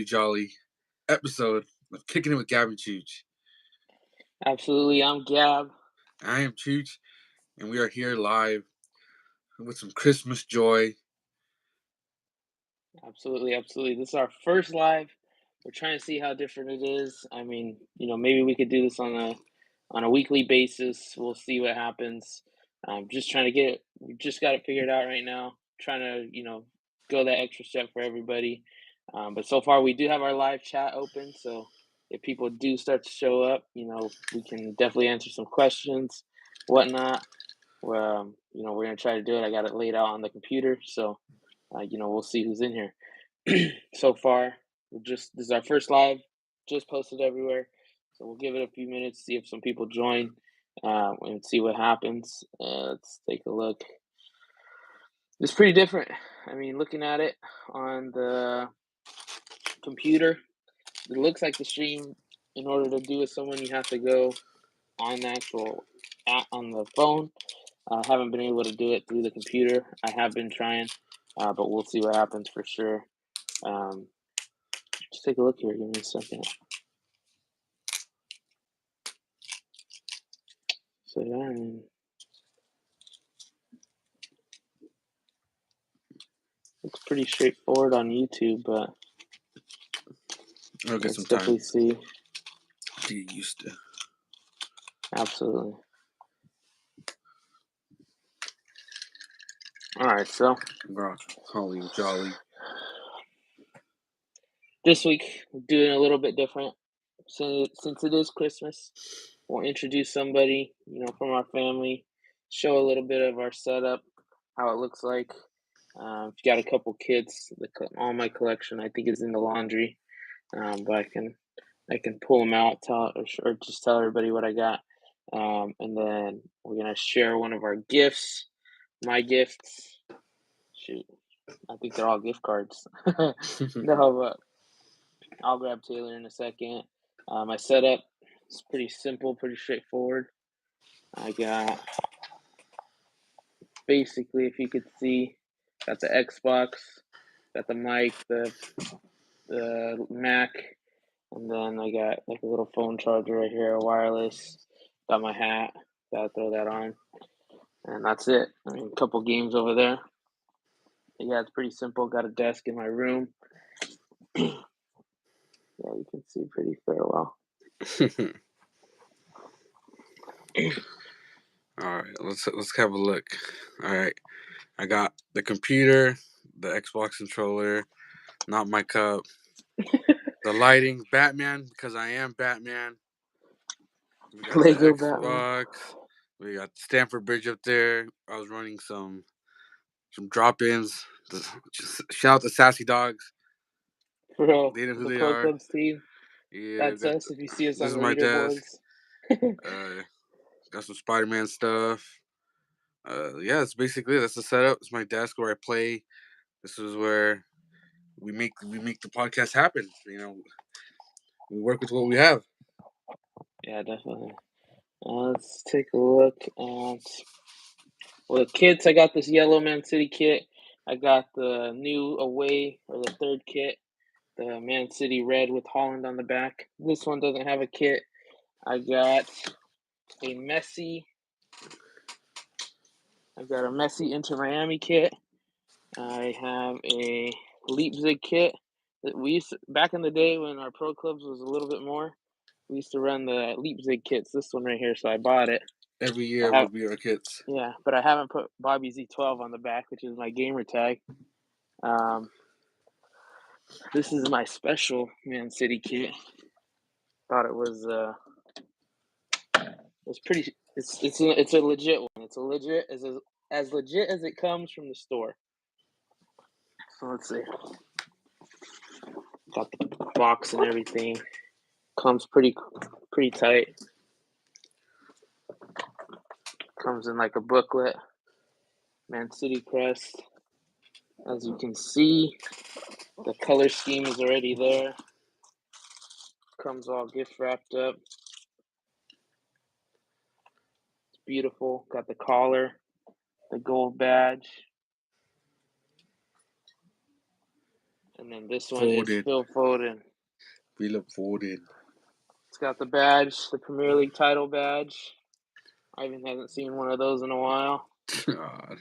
jolly episode of Kicking It with Gab and Chuch. Absolutely, I'm Gab. I am Chuch, and we are here live with some Christmas joy. Absolutely. This is our first live. We're trying to see how different it is. I mean, maybe we could do this on a weekly basis. We'll see what happens. Just trying to we just got it figured out right now. Trying to, go that extra step for everybody. But so far, we do have our live chat open. So if people do start to show up, we can definitely answer some questions, whatnot. We're going to try to do it. I got it laid out on the computer. So, we'll see who's in here. So far, this is our first live, just posted everywhere. So we'll give it a few minutes, see if some people join, and see what happens. Let's take a look. It's pretty different. I mean, looking at it on the computer, it looks like the stream, in order to do with someone, you have to go on the actual app on the phone. I haven't been able to do it through the computer. I have been trying, but we'll see what happens for sure. Just take a look here. Give me a second. So yeah, I mean, it's pretty straightforward on YouTube, but I'll get let's some definitely time see. to get used to. Absolutely. All right, so Holly jolly. This week we're doing a little bit different. Since it is Christmas, we'll introduce somebody, from our family, show a little bit of our setup, how it looks like. If you got a couple kids, all my collection I think is in the laundry, but I can pull them out, or just tell everybody what I got, and then we're gonna share one of our gifts. My gifts, shoot, I think they're all gift cards. No, but I'll grab Taylor in a second. My setup is pretty simple, pretty straightforward. I got, basically, if you could see, got the Xbox, got the mic, the Mac, and then I got like a little phone charger right here, wireless. Got my hat, gotta throw that on, and that's it. I mean, a couple games over there. Yeah, it's pretty simple. Got a desk in my room. Yeah, you can see pretty fair well. All right, let's have a look. All right, I got the computer, the Xbox controller, not my cup, the lighting, Batman, because I am Batman. We got Lego the Batman. Xbox. We got Stamford Bridge up there. I was running some drop-ins. Shout out to Sassy Dogs. Bro, They know who the they Pro are. Clubs team. Yeah, That's us if you see us this on is the my leaderboards. desk. Got some Spider-Man stuff. Yeah, it's basically that's the setup. It's my desk where I play. This is where we make the podcast happen. We work with what we have. Yeah, definitely. Let's take a look at, the kits. I got this yellow Man City kit. I got the new away, or the third kit, the Man City red with Holland on the back. This one doesn't have a kit. I got a Messi Inter Miami kit. I have a Leipzig kit that we used to, back in the day when our pro clubs was a little bit more. We used to run the Leipzig kits. This one right here, so I bought it. Every year would be our kits. Yeah, but I haven't put Bobby Z12 on the back, which is my gamer tag. This is my special Man City kit. Thought it was it's pretty. It's a legit one. It's as legit as it comes from the store. So let's see. Got the box and everything. Comes pretty tight. Comes in like a booklet. Man City crest. As you can see, the color scheme is already there. Comes all gift wrapped up. It's beautiful. Got the collar, the gold badge. And then this one is Foden. Phil Foden. Philip Foden. It's got the badge, the Premier League title badge. Ivan hasn't seen one of those in a while. God.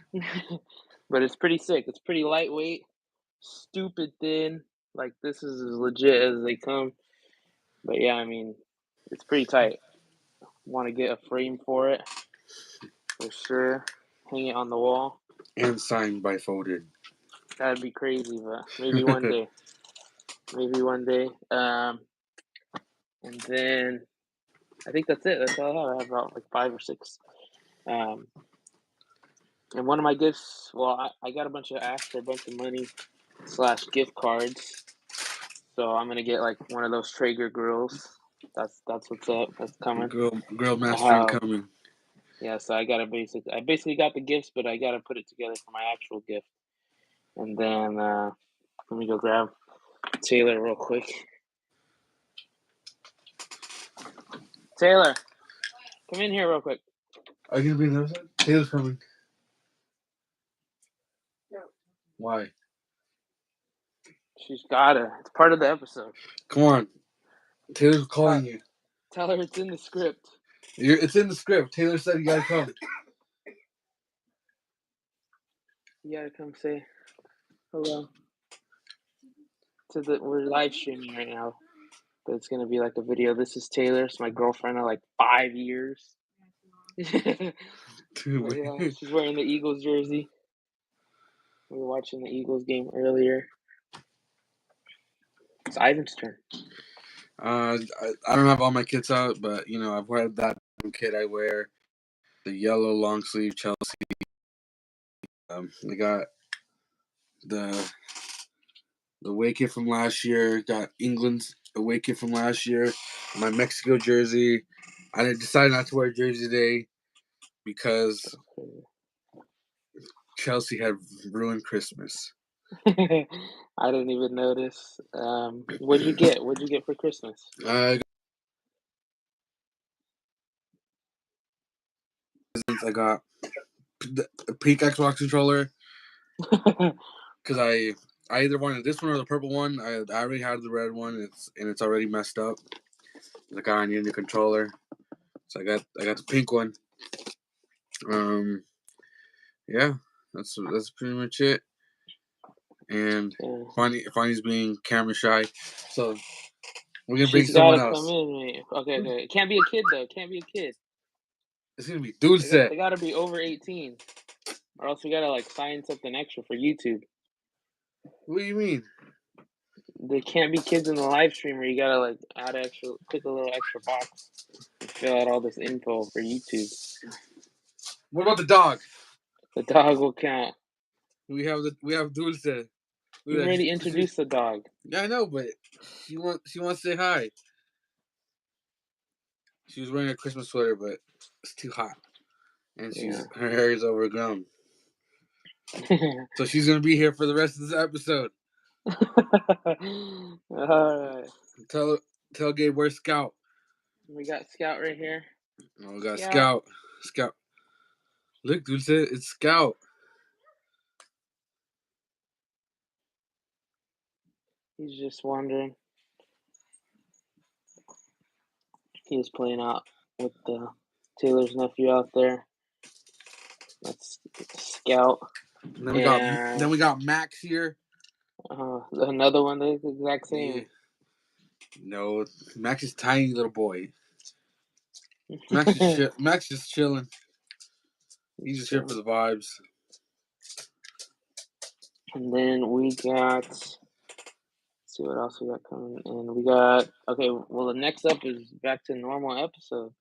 But it's pretty sick. It's pretty lightweight, stupid thin. Like, this is as legit as they come. But yeah, I mean, it's pretty tight. Want to get a frame for it, for sure. Hang it on the wall. And signed by Foden. That'd be crazy, but maybe one day. Maybe one day. And then I think that's it. That's all I have. I have about like 5 or 6. And one of my gifts, well, I got asked for a bunch of money / gift cards. So I'm gonna get like one of those Traeger grills. That's what's up. That's coming. Girl master incoming. Yeah, so I basically got the gifts, but I gotta put it together for my actual gift. And then let me go grab Taylor real quick. Taylor, come in here real quick. Are you gonna be in the episode? Taylor's coming. No. Why? She's gotta. It's part of the episode. Come on. Taylor's calling you. Tell her it's in the script. It's in the script. Taylor said you gotta come. You gotta come say hello. We're live streaming right now, but it's gonna be like a video. This is Taylor. It's my girlfriend of like 5 years. Yeah, she's wearing the Eagles jersey. We were watching the Eagles game earlier. It's Ivan's turn. I don't have all my kits out, but you know I've had that kit I wear, the yellow long sleeve Chelsea. I got the away kit from last year. Got England's away kit from last year. My Mexico jersey. I decided not to wear a jersey today because Chelsea had ruined Christmas. I didn't even notice. What'd you get? What'd you get for Christmas? I got a pink Xbox controller because I either wanted this one or the purple one. I already had the red one. It's already messed up. Like I needed a controller, so I got the pink one. Yeah, that's pretty much it. And Fanny's being camera shy, so we're gonna bring someone else. Come in, mate. Okay. It can't be a kid though. It can't be a kid. It's gonna be Dulce. They gotta be over 18, or else we gotta like sign something extra for YouTube. What do you mean? There can't be kids in the live stream, or you gotta like click a little extra box and fill out all this info for YouTube. What about the dog? The dog will count. We have Dulce. You already introduced the dog. Yeah, I know, but she wants to say hi. She was wearing a Christmas sweater, but it's too hot, and her hair is overgrown. So she's gonna be here for the rest of this episode. Alright. Tell Gabe where's Scout. We got Scout right here. Oh, we got Scout. Look, Dulce, it's Scout. He's just wandering. He was playing out with Taylor's nephew out there. That's Scout. And then we got Max here. Another one that's the exact same. Yeah. No, Max is tiny little boy. Max just chilling. He's just here for the vibes. And then we got. Let's see what else we got coming in. We got well, the next up is back to normal episode.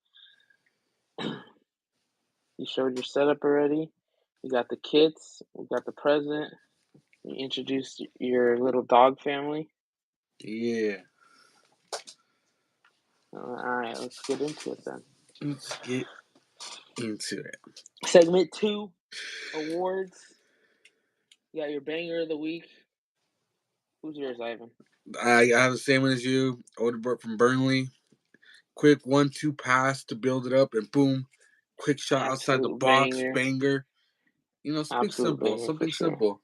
You showed your setup already. We got the kits. We got the present. You introduced your little dog family. Yeah. All right, let's get into it then. Let's get into it. Segment 2, awards. You got your banger of the week. Who's yours, Ivan? I have the same one as you. Odebert from Burnley. Quick 1-2 pass to build it up, and boom, quick shot outside the box, banger. You know, something simple.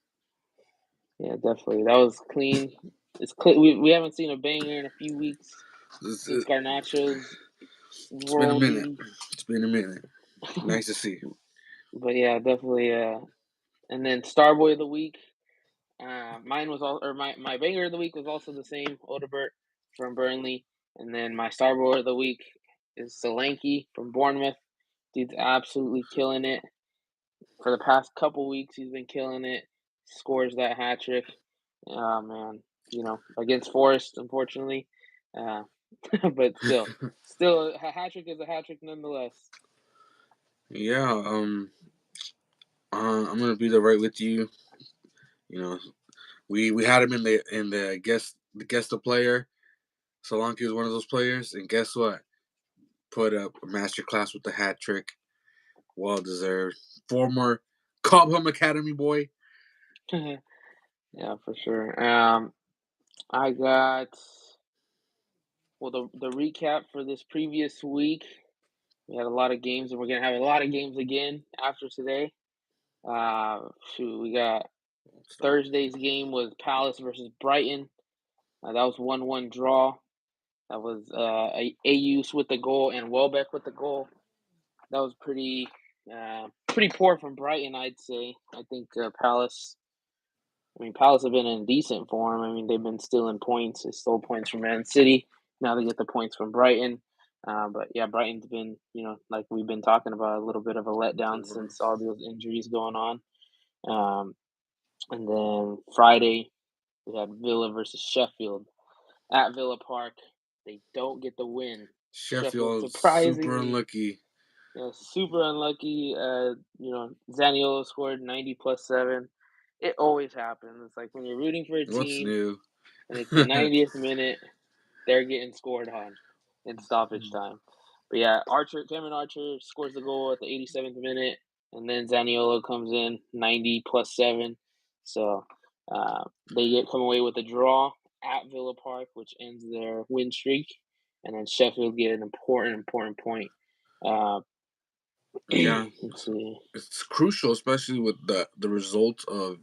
Yeah, definitely. That was clean. It's clean. We haven't seen a banger in a few weeks It's, since Garnacho's it's been a minute. worldy. It's been a minute. Nice to see. But yeah, definitely. And then Starboy of the week. Mine was all, or my banger of the week was also the same, Odebert from Burnley. And then my Starboy of the week is Solanke from Bournemouth. Dude's absolutely killing it. For the past couple weeks, he's been killing it. Scores that hat trick. Oh man, against Forest, unfortunately. Uh, but still, a hat trick is a hat trick nonetheless. Yeah. I'm gonna be the right with you. You know, we had him in the guest of player. Solanke was one of those players, and guess what? Put up a masterclass with the hat trick. Well deserved. Former Cobham Academy boy. Yeah, for sure. I got the recap for this previous week. We had a lot of games, and we're gonna have a lot of games again after today. We got Thursday's game was Palace versus Brighton. That was 1-1 draw. That was Ayus with the goal and Welbeck with the goal. That was pretty poor from Brighton, I'd say. I think Palace. I mean, Palace have been in decent form. I mean, they've been stealing points. They stole points from Man City. Now they get the points from Brighton. But yeah, Brighton's been, like we've been talking about, a little bit of a letdown since all those injuries going on. Um, and then Friday, we had Villa versus Sheffield at Villa Park. They don't get the win. Sheffield Sheffield super surprisingly, unlucky. super unlucky. Zaniolo scored 90 plus 7. It always happens. It's like when you're rooting for a What's team new? and it's the 90th minute, they're getting scored on in stoppage time. But yeah, Cameron Archer scores the goal at the 87th minute, and then Zaniolo comes in 90 plus 7. So they come away with a draw at Villa Park, which ends their win streak, and then Sheffield get an important point. Uh, Yeah, let's see, it's crucial, especially with the result of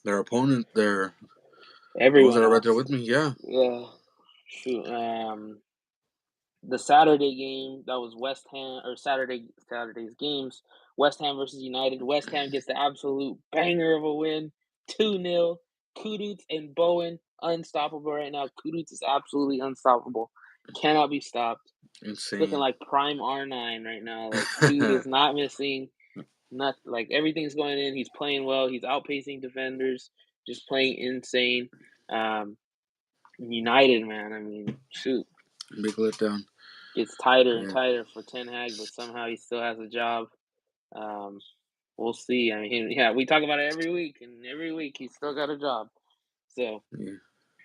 their opponent. Their those that everyone are right there else. with me. Yeah, Yeah, shoot. The Saturday game that was West Ham or Saturday's games. West Ham versus United. West Ham gets the absolute banger of a win, 2-0. Kudus and Bowen unstoppable right now. Kudus is absolutely unstoppable, cannot be stopped. He's looking insane. like prime R9 right now. Like dude is not missing. Not like everything's going in. He's playing well. He's outpacing defenders. Just playing insane. Um, United, man. I mean, shoot, Big letdown. gets tighter and Yeah, tighter for Ten Hag, but somehow he still has a job. Um, we'll see. I mean, yeah, we talk about it every week, and every week he's still got a job. So yeah.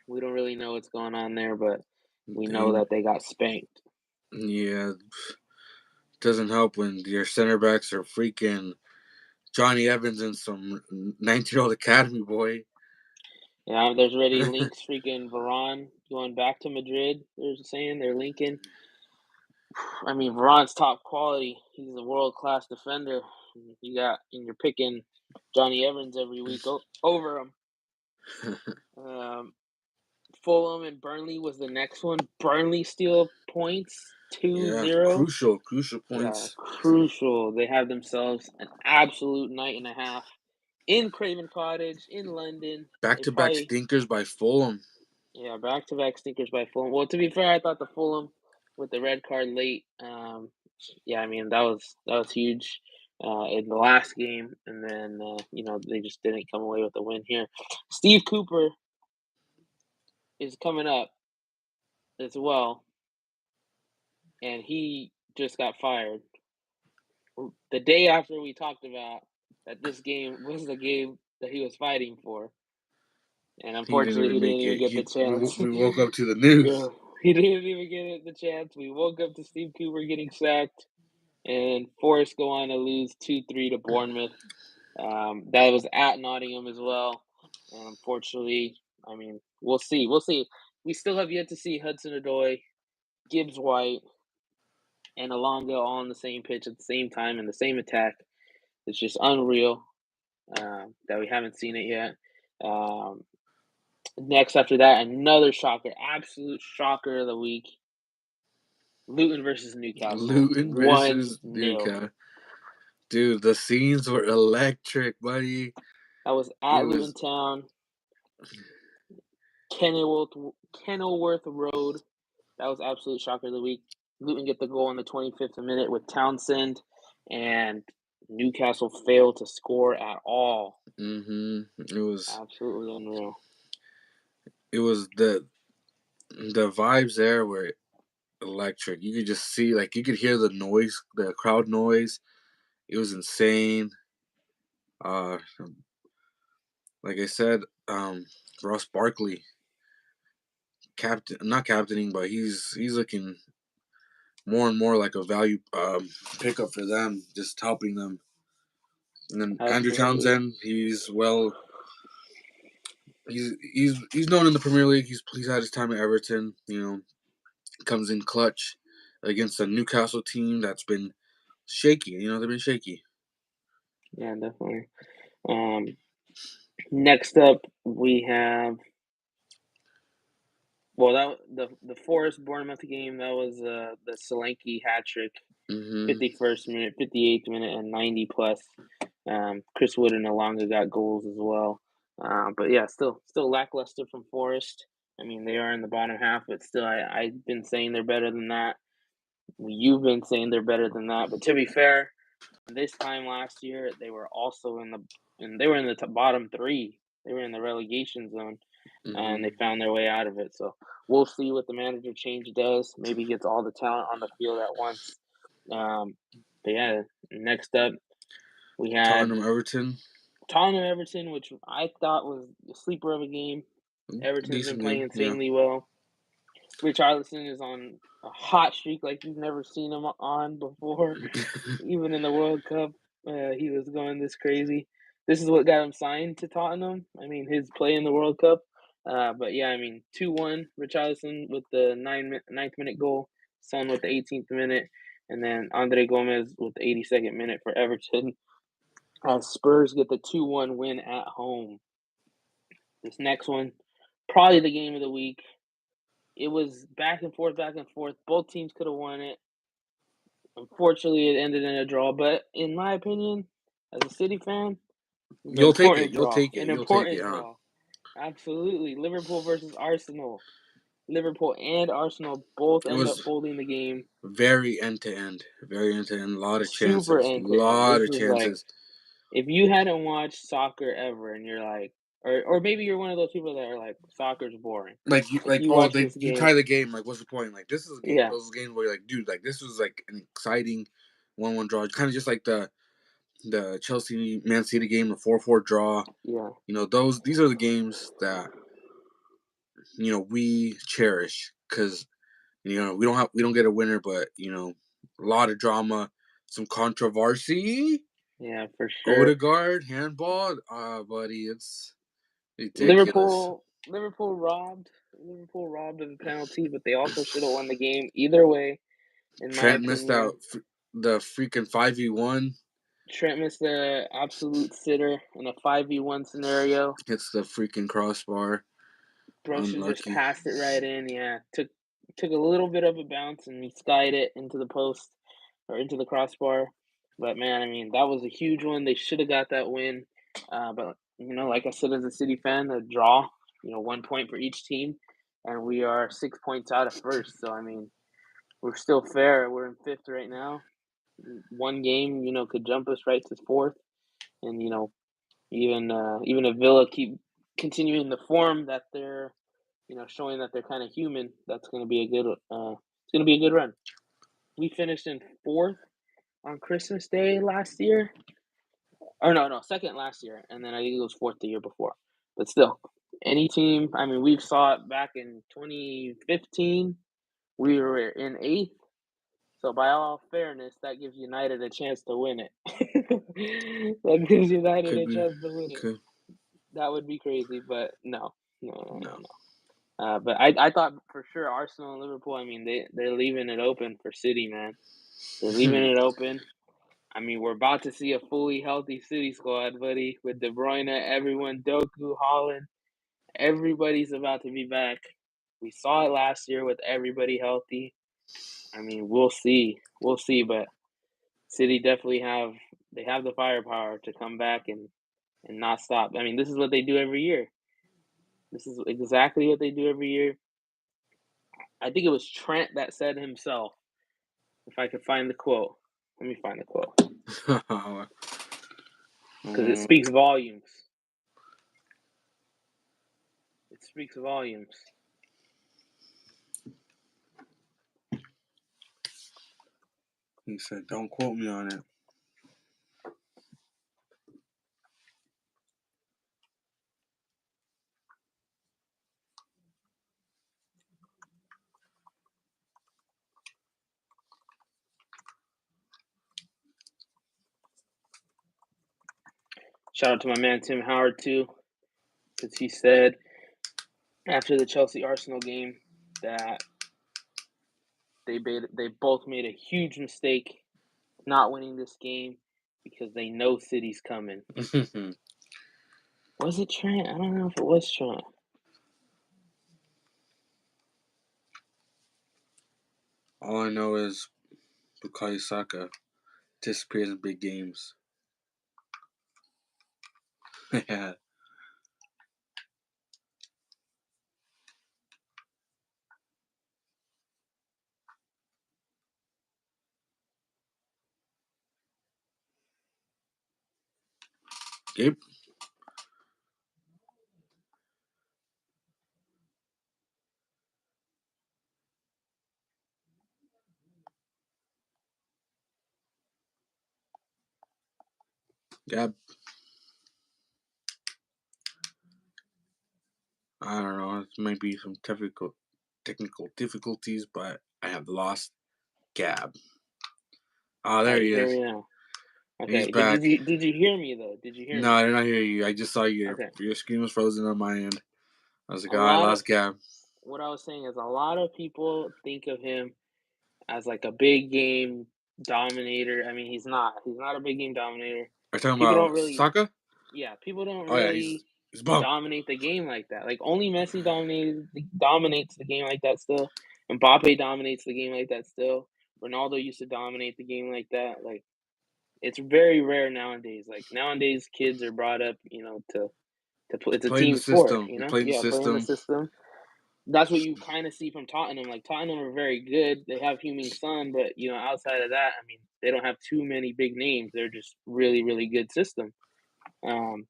we don't really know what's going on there, but we know And that they got spanked. yeah, doesn't help when your center backs are freaking Johnny Evans and some 19-year-old academy boy. Yeah, there's already links. Freaking Varane going back to Madrid. They're saying they're linking. I mean, Varane's top quality. He's a world class defender. You're picking Johnny Evans every week over him. Um, Fulham and Burnley was the next one. Burnley steal points, two Yeah, zero. crucial Yeah, points. crucial. They have themselves an absolute night and a half in Craven Cottage in London. Back They to back probably, stinkers by Fulham. yeah, back to back stinkers by Fulham. Well, to be fair, I thought the Fulham with the red card late. Yeah, I mean that was huge in the last game, and then they just didn't come away with a win here. Steve Cooper is coming up as well, and he just got fired the day after we talked about that this game was the game that he was fighting for, and He didn't unfortunately, he even didn't make even it. get the chance. We woke up to the Yeah, news. he didn't even get the chance. We woke up to Steve Cooper getting sacked, and Forest go on to lose 2-3 to Bournemouth. That was at Nottingham as well, and unfortunately, I mean, we'll see. We'll see. We still have yet to see Hudson Odoi, Gibbs White, and Alonga all on the same pitch at the same time in the same attack. It's just unreal that we haven't seen it yet. Next after that, another shocker, absolute shocker of the week. Luton versus Newcastle, Luton versus 1-0. Newcastle. Dude, the scenes were electric, buddy. That was It at Luton was Town, Kenilworth Road. That was absolute shocker of the week. Luton get the goal in the 25th minute with Townsend, and Newcastle failed to score at all. it was Absolutely unreal. the vibes there were electric. You could just see, like, you could hear the noise, the crowd noise. It was insane. Uh, like I said, Ross Barkley, not captaining, but he's looking more and more like a value pickup for them, just helping them. And then Andrew Absolutely. Townsend, he's known in the Premier League. He's had his time at Everton. Comes in clutch against a Newcastle team that's been shaky. They've been shaky. Yeah, definitely. Next up, we have the Forest Bournemouth game. That was the Solanke hat trick, hmm 51st minute, 58th minute, and 90 plus. Chris Wood and Alonga got goals as well. But yeah, still lackluster from Forest. I mean, they are in the bottom half, but still, I've been saying they're better than that. You've been saying they're better than that. But to be fair, this time last year, they were also they were in the bottom three. They were in the relegation zone, and they hmm found their way out of it. So we'll see what the manager change does. Maybe he gets all the talent on the field at once. Um, but yeah, next up we had Tottenham Everton, Tottenham Everton, which I thought was a sleeper of a game. Everton's been decent playing game. Yeah. insanely well. Richarlison is on a hot streak like you've never seen him on before. Even in the World Cup, he was going this crazy. This is what got him signed to Tottenham. I mean, his play in the World Cup. But yeah, I mean, 2-1, Richarlison with the ninth minute goal, Son with the 18th minute, and then Andre Gomez with the 82nd minute for Everton. As Spurs get the 2-1 win at home. This next one, probably the game of the week. It was back and forth, back and forth. Both teams could have won it. Unfortunately, it ended in a draw. But in my opinion, as a City fan, it was an You'll take it. important You'll draw. take it. An You'll take it, important huh? draw. Absolutely. Liverpool versus Arsenal. Liverpool and Arsenal both It end up was holding the game. very end to end. Very end to end. A lot of Super chances. end to end. Lot This of was like, chances. if you hadn't watched soccer ever and you're like, or maybe you're one of those people that are like, soccer's boring. If you watch this You game, tie the game. Like, what's the point? Like, this is a game. yeah, Those games where you're like, dude, like, this was like an exciting 1-1 draw. Kind of just like the Chelsea Man City game, the 4-4 draw. yeah, These are the games that we cherish because we don't get a winner, but a lot of drama, some controversy. yeah, for sure. Odegaard handball, buddy, it's ridiculous. Liverpool robbed of a penalty, but they also should have won the game either way, in my Trent missed opinion. out the freaking 5v1. Trent missed the absolute sitter in a 5v1 scenario. Hits the freaking crossbar. Bro should have just Unlucky. passed it right in. Yeah, took a little bit of a bounce and he skied it into the post or into the crossbar. But man, I mean, that was a huge one. They should have got that win. But like I said, as a City fan, a draw. 1 point for each team, and we are 6 points out of first. So I mean, we're still fair. We're in fifth right now. One game, could jump us right to fourth, and even if Villa keep continuing the form that they're showing that they're kind of human, that's going to be a good. It's going to be a good run. We finished in fourth on Christmas Day last year, or no, second last year, and then I think it was fourth the year before. But still, any team. I mean, we saw it back in 2015. We were in eighth. So by all fairness, that gives United a chance to win it. That gives United Could a be. chance to win it. Could That would be crazy, but no, no, no, no, no. no. But I thought for sure Arsenal and Liverpool. I mean, they're leaving it open for City, man. They're leaving it open. I mean, we're about to see a fully healthy City squad, buddy, with De Bruyne, everyone, Doku, Holland. Everybody's about to be back. We saw it last year with everybody healthy. I mean, we'll see. We'll see, but City definitely have the firepower to come back and not stop. I mean, this is what they do every year. This is exactly what they do every year. I think it was Trent that said himself, if I could find the quote. Let me find the quote because it Mm, speaks volumes. It speaks volumes. he said, "Don't quote me on it." Shout out to my man Tim Howard too, because he said after the Chelsea Arsenal game that they both made a huge mistake not winning this game because they know City's coming. Was it Trent? I don't know if it was Trent. All I know is Bukayo Saka disappears in big games. Yeah. Gabe? Gab? I don't know. It might be some technical difficulties, but I have lost Gab. Oh, Oh, there he you hear is. me now? He's Okay. back. Did you hear me though? Did you hear No, me? I did not hear you. I just saw Okay. your screen was frozen on my end. I was like, A oh, I lot of lost Gab. what I was saying is a lot of people think of him as like a big game dominator. I mean, he's not. He's not a big game dominator. Are you talking People don't about really, Saka? yeah, people don't Oh yeah, really he's bum. dominate the game like that. Like only Messi dominates the game like that still. Mbappe dominates the game like that still. Ronaldo used to dominate the game like that. Like it's very rare nowadays. Like nowadays, kids are brought up, to play. It's a Playing the team sport. system. He played the Yeah, playing the system. system. That's what you kind of see from Tottenham. Like Tottenham are very good. They have Heung-min Son, but outside of that, I mean, they don't have too many big names. They're just really, really good system. Um,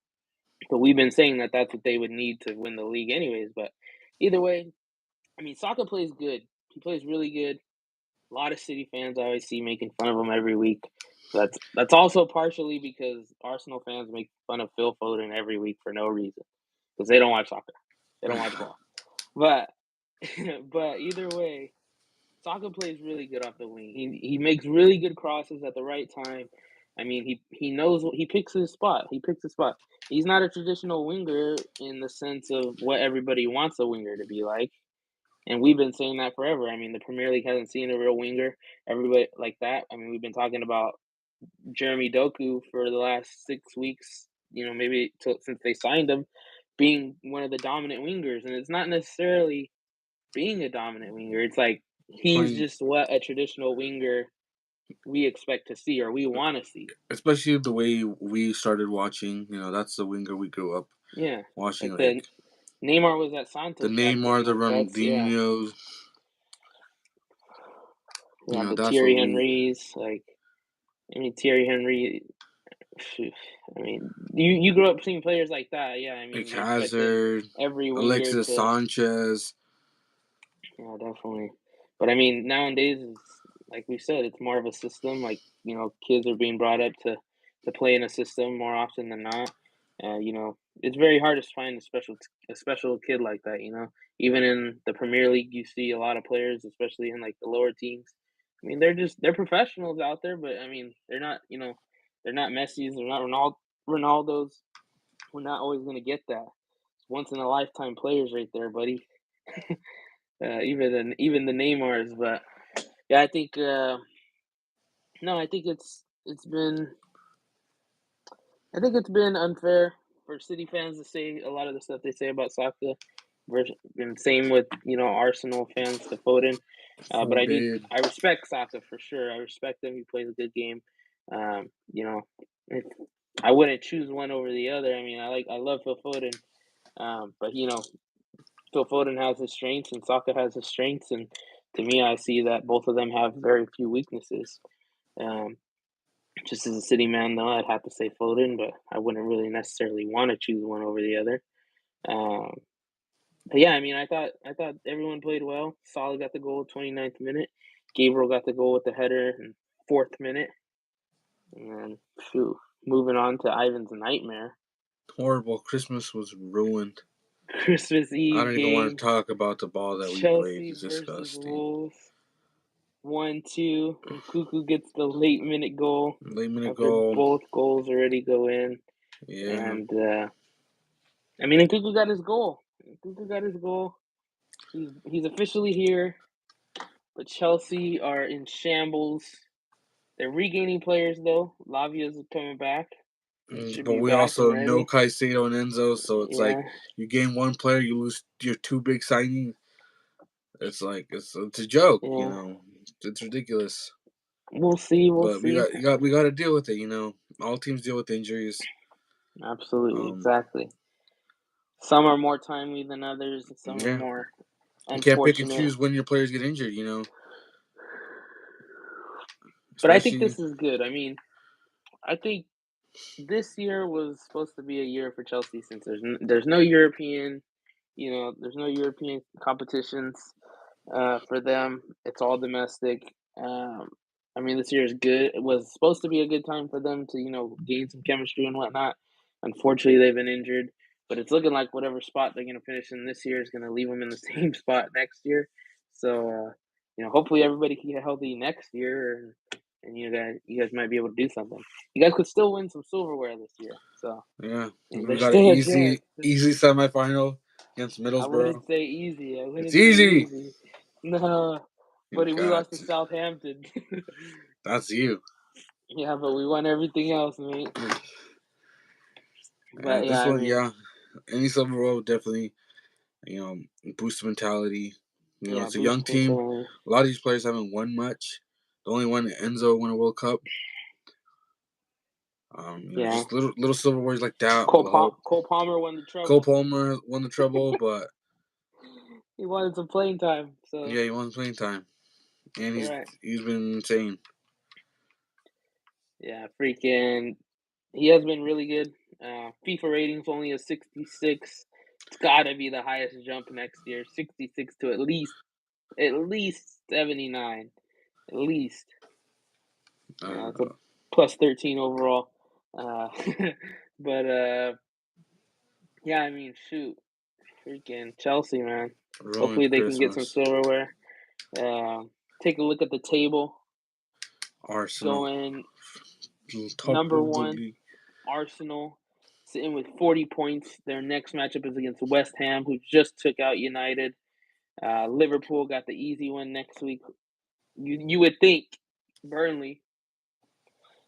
but we've been saying that that's what they would need to win the league, anyways. But either way, I mean, Saka plays good. He plays really good. A lot of City fans I always see making fun of him every week. That's also partially because Arsenal fans make fun of Phil Foden every week for no reason because they don't watch soccer. They don't watch ball. But but either way, Saka plays really good off the wing. He makes really good crosses at the right time. I mean, he knows what he picks his spot. He picks his spot. He's not a traditional winger in the sense of what everybody wants a winger to be like. And we've been saying that forever. I mean, the Premier League hasn't seen a real winger, everybody like that. I mean, we've been talking about Jeremy Doku for the last 6 weeks, maybe since they signed him, being one of the dominant wingers. And it's not necessarily being a dominant winger. It's like he's Playing, just what a traditional winger we expect to see or we want to see. especially the way we started watching. That's the winger we grew up Yeah, watching. like Like the Neymar was at the Santos back then. Neymar, the Like Ronaldinhos. the That's what Thierry we Henrys. Like I mean, Thierry Henry. I mean, you grew up seeing players like that. Yeah, I like mean, you're expecting Hazard, every winger Alexis to. Sanchez. Yeah, definitely. But I mean, nowadays, it's, like we said, it's more of a system. Like kids are being brought up to play in a system more often than not. It's very hard to find a special kid like that. Even in the Premier League, you see a lot of players, especially in like the lower teams. I mean, they're professionals out there, but I mean, they're not. They're not Messi's. They're not Ronaldo's. We're not always gonna get that. It's once in a lifetime players right there, buddy. Even the Neymars, but yeah, I think no, I think it's been I think it's been unfair for City fans to say a lot of the stuff they say about Saka. And same with Arsenal fans to Foden. But Foden. I respect Saka for sure. I respect him. He plays a good game. You know, if, I wouldn't choose one over the other. I mean, I love Phil Foden. But Phil Foden has his strengths and Saka has his strengths, and to me, I see that both of them have very few weaknesses. Um, just as a City man, though, I'd have to say Foden, but I wouldn't really necessarily want to choose one over the other. Um, but yeah, I mean, I thought everyone played well. Salah got the goal 29th minute. Gabriel got the goal with the header in 4th minute. And phew, moving on to Ivan's nightmare. Horrible. Christmas was ruined. Christmas I Eve don't even want game, to talk about the ball that we played. Chelsea It's versus disgusting. Wolves. 1-2, and Cuckoo gets the late minute goal Late minute after goal. both goals already go in. Yeah. And I mean, and Cuckoo got his goal. Cuckoo got his goal. He's officially here, but Chelsea are in shambles. They're regaining players though. Lavia's coming back. He should But be we back and also know ready. Caicedo and Enzo, so it's like Yeah, you gain one player, you lose your two big signing. It's like it's a joke, yeah. It's ridiculous. We'll see. We'll But see. we got to deal with it. All teams deal with injuries. Absolutely, Um, exactly. Some are more timely than others, and some are yeah, more you can't pick and unfortunate. choose when your players get injured. But I think Especially this is good. I mean, I think this year was supposed to be a year for Chelsea since there's no European, there's no European competitions for them. It's all domestic. I mean, this year is good. It was supposed to be a good time for them to gain some chemistry and whatnot. Unfortunately, they've been injured, but it's looking like whatever spot they're going to finish in this year is going to leave them in the same spot next year. So, hopefully everybody can get healthy next year, and you guys might be able to do something. You guys could still win some silverware this year. So, yeah, we there's got an still a chance. easy semifinal against I wouldn't Middlesbrough. say easy. I It's wouldn't say easy. easy. No, You buddy, we got lost to Southampton. that's you. Yeah, but we won everything else, mate. But yeah, This I one, mean, yeah, any silverware will definitely boost the mentality. yeah, It's a boost young team. mentality. A lot of these players haven't won much. The only one, Enzo, won a World Cup. Yeah, Just little silverwares like that will help. Cole Palmer won the Cole treble. Palmer won the treble, but He wanted some playing time, so yeah, he won playing time, and right. he's been insane. Yeah, freaking, he has been really good. FIFA rating's only a 66. It's got to be the highest jump next year, 66 to at least 79, at least. I It's don't a know. plus 13 overall. Uh, but yeah, I mean, shoot, freaking Chelsea, man. Hopefully Ruined they can get some Christmas. silverware. Take a look at the table. Arsenal, Going top number of the one, league. Arsenal, sitting with 40 points. Their next matchup is against West Ham, who just took out United. Liverpool got the easy one next week. You would think Burnley.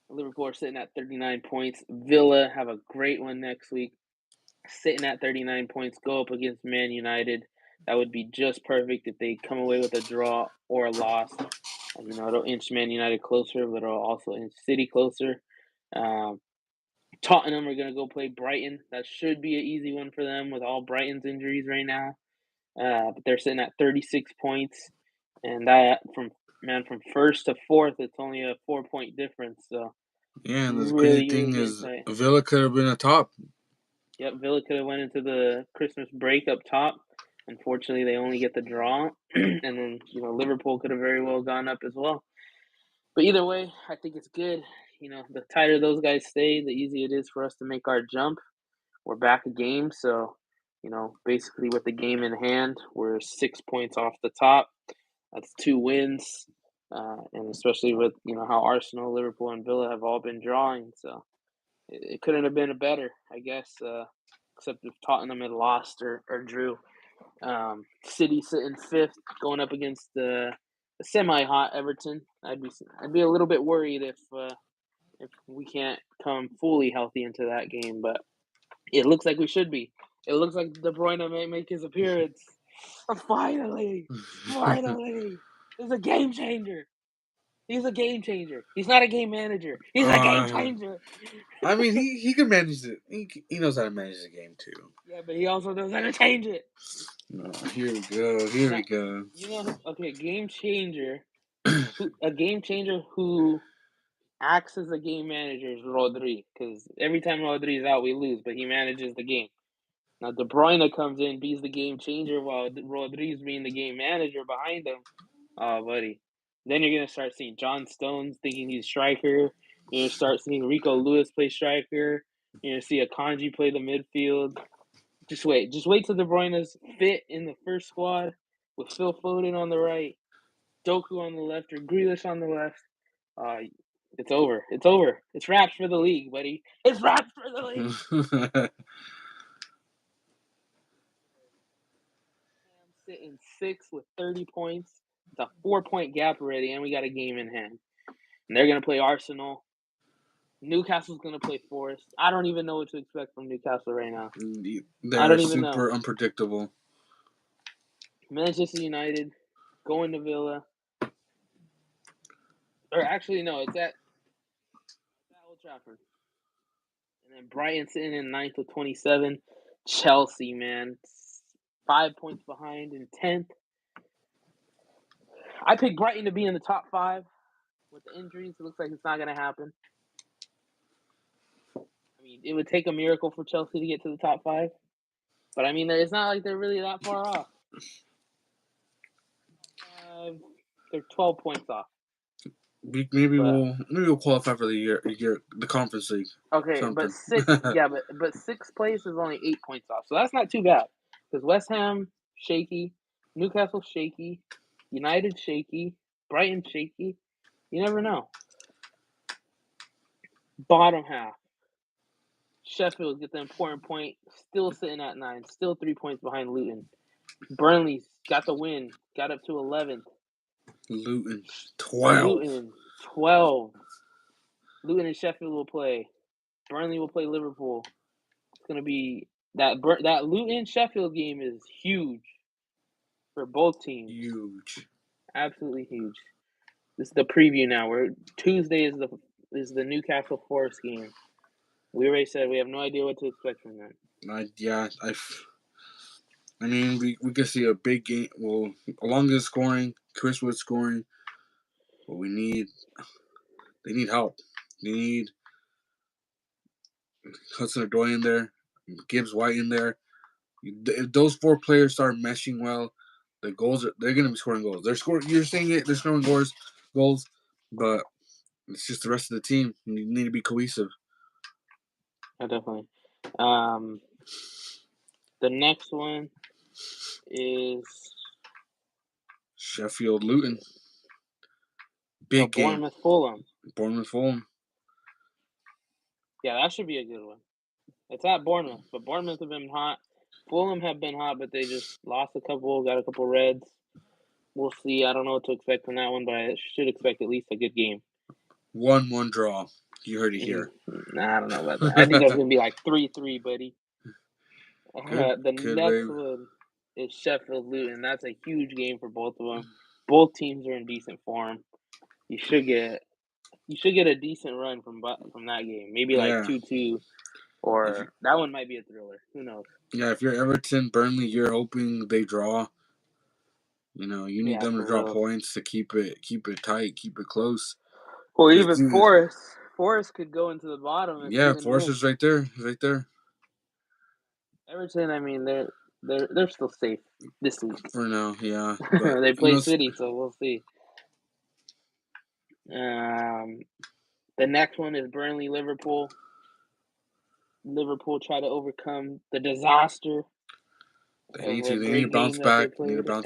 Liverpool are sitting at 39 points. Villa have a great one next week, sitting at 39 points. Go up against Man United. That would be just perfect if they come away with a draw or a loss. It'll inch Man United closer, but it'll also inch City closer. Um, Tottenham are going to go play Brighton. That should be an easy one for them with all Brighton's injuries right now. But they're sitting at 36 points, and that from first to fourth, it's only a 4 point difference. So Yeah, and the crazy really, thing really getting is tight. Villa could have been a top. Yep, Villa could have went into the Christmas break up top. Unfortunately, they only get the draw, and then Liverpool could have very well gone up as well. But either way, I think it's good. The tighter those guys stay, the easier it is for us to make our jump. We're back a game, so basically with the game in hand, we're 6 points off the top. That's 2 wins, and especially with how Arsenal, Liverpool, and Villa have all been drawing, so it couldn't have been a better, I guess. Except if Tottenham had lost or drew. City sitting fifth, going up against the semi-hot Everton. I'd be a little bit worried if if we can't come fully healthy into that game, but it looks like we should be. It looks like De Bruyne may make his appearance. Finally! Finally! He's a game changer. He's a game changer. He's not a game manager. He's a game changer. I mean, he can manage it. He knows how to manage the game too. Yeah, but he also knows how to change it. Here we go. Here we go. You know, okay, game changer. A game changer who acts as a game manager is Rodri, because every time Rodri is out, we lose, but he manages the game. Now De Bruyne comes in, be's the game changer, while Rodri's being the game manager behind him. Oh, buddy. Then you're gonna start seeing John Stones thinking he's striker. You're gonna start seeing Rico Lewis play striker. You're gonna see Akanji play the midfield. Just wait till De Bruyne's fit in the first squad with Phil Foden on the right, Doku on the left, or Grealish on the left. It's over. It's over. It's wraps for the league, buddy. It's wraps for the league. Sitting 6 with 30 points. It's a 4-point gap already, and we got a game in hand. And they're going to play Arsenal. Newcastle's going to play Forest. I don't even know what to expect from Newcastle right now. They're super unpredictable. Manchester United going to Villa. Or actually, no, it's at Old Trafford. And then Brighton sitting in 9th with 27. Chelsea, man, 5 points behind in 10th. I picked Brighton to be in the top 5. With the injuries, it looks like it's not going to happen. I mean, it would take a miracle for Chelsea to get to the top 5. But, I mean, it's not like they're really that far off. They're 12 points off. Maybe we'll qualify for the Conference League. Okay, something. but 6th place is only 8 points off. So that's not too bad. Because West Ham, shaky. Newcastle, shaky. United, shaky. Brighton, shaky. You never know. Bottom half. Sheffield get the important point. Still sitting at 9. Still 3 points behind Luton. Burnley's got the win. Got up to 11th. Luton, 12. Luton and Sheffield will play. Burnley will play Liverpool. It's going to be... That Luton-Sheffield game is huge for both teams. Huge. Absolutely huge. This is the preview now. Tuesday is the Newcastle Forest game. We already said we have no idea what to expect from that. I mean, we could see a big game. Well, Alonga scoring, Chris Wood scoring. But they need help. They need Hudson-Odoi in there, Gibbs White in there. If those 4 players start meshing well, they're going to be scoring goals. You're saying it. They're scoring goals, but it's just the rest of the team. You need to be cohesive. Yeah, definitely. The next one is Sheffield Luton. Big game. Bournemouth Fulham. Yeah, that should be a good one. It's at Bournemouth, but Bournemouth have been hot. Fulham have been hot, but they just lost got a couple reds. We'll see. I don't know what to expect from that one, but I should expect at least a good game. 1-1 draw. You heard it here. I don't know about that. I think that's going to be like 3-3, buddy. The next one is Sheffield Luton. That's a huge game for both of them. Both teams are in decent form. You should get a decent run from that game. Maybe like 2-2, or that one might be a thriller. Who knows? Yeah, if you're Everton, Burnley, you're hoping they draw. You need them to draw points to keep it tight, keep it close. Or even Forest. Forest could go into the bottom. Yeah, Forest is right there. Everton, I mean, they're still safe this week. For now, yeah. But, they play City, so we'll see. The next one is Burnley Liverpool. Liverpool try to overcome the disaster. They need to bounce back. You got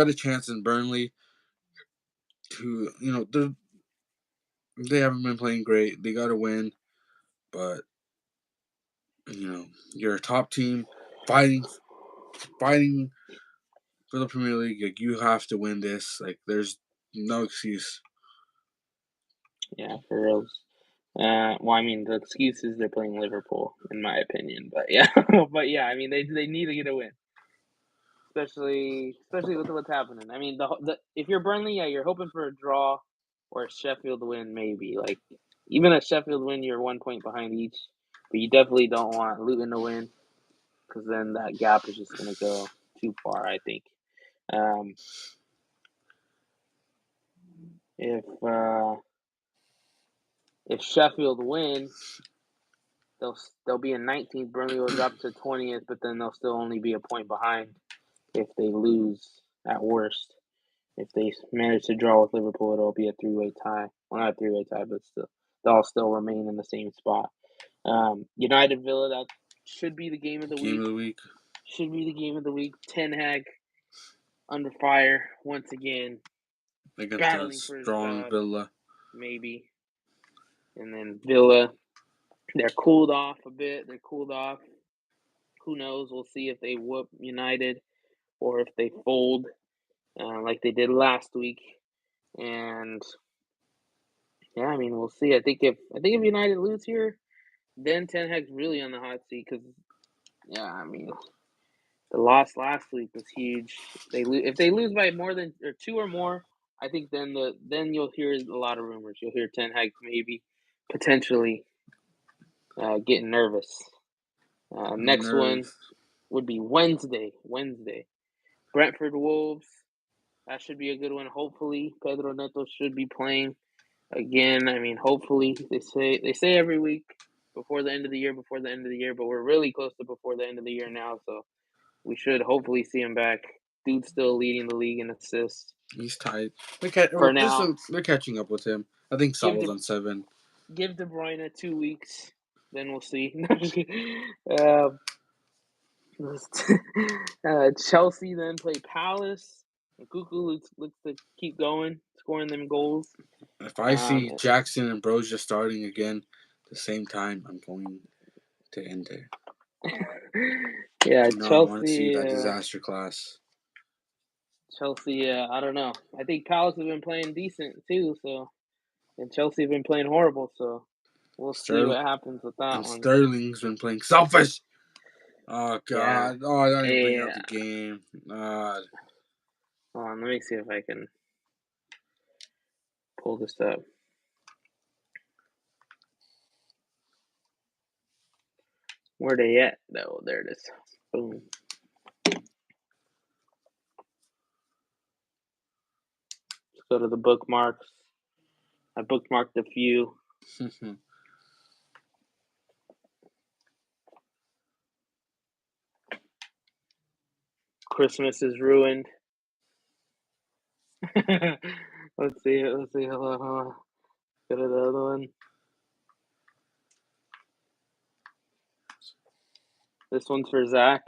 a chance in Burnley to they haven't been playing great. They got to win, but you're a top team fighting for the Premier League. Like, you have to win this. Like, there's no excuse. Yeah, for reals. Well, I mean, the excuse is they're playing Liverpool, in my opinion. But yeah, but yeah, I mean, they need to get a win, especially with what's happening. I mean, the if you're Burnley, yeah, you're hoping for a draw or a Sheffield win, maybe. Like even a Sheffield win, you're 1 point behind each, but you definitely don't want Luton to win because then that gap is just gonna go too far. I think. Um, if uh, if Sheffield win, they'll be in 19th. Burnley will drop to 20th, but then they'll still only be a point behind if they lose at worst. If they manage to draw with Liverpool, it'll be a three-way tie. Well, not a three-way tie, but still, they'll still remain in the same spot. United Villa, that should be the game of the Game week. of the week Should be the game of the week. Ten Hag under fire once again, against a battling for his strong job, Villa. maybe. And then Villa, they're cooled off a bit. They're cooled off. Who knows? We'll see if they whoop United or if they fold like they did last week. And yeah, I mean, we'll see. I think if United lose here, then Ten Hag's really on the hot seat because yeah, I mean, the loss last week was huge. If they lose by more than or two or more, I think then you'll hear a lot of rumors. You'll hear Ten Hag maybe potentially getting nervous. Next one Nerves. would be Wednesday. Brentford Wolves. That should be a good one. Hopefully, Pedro Neto should be playing again. I mean, hopefully they say every week before the end of the year, but we're really close to before the end of the year now, so we should hopefully see him back. Dude's still leading the league in assists He's tight. for now. They're catching up with him. I think Give Salah's De on 7. give De Bruyne 2 weeks, then we'll see. No, just kidding. Um, Chelsea then play Palace. And Cuckoo looks to keep going, scoring them goals. If I see Jackson and Brozier starting again at the same time, I'm going to end there. Yeah, Do not want to see Chelsea. that disaster class. Chelsea. I don't know. I think Palace have been playing decent too. So, and Chelsea have been playing horrible. So, we'll see Sterling what happens with that and one. Sterling's been playing selfish. Oh Yeah. God! Oh, I don't even bring up Yeah. the game. God. Hold on. Let me see if I can pull this up. Where they at? Oh, there it is. Boom. Let's go to the bookmarks. I bookmarked a few. Christmas is ruined. Let's see. Hold on. Go to the other one. This one's for Zach.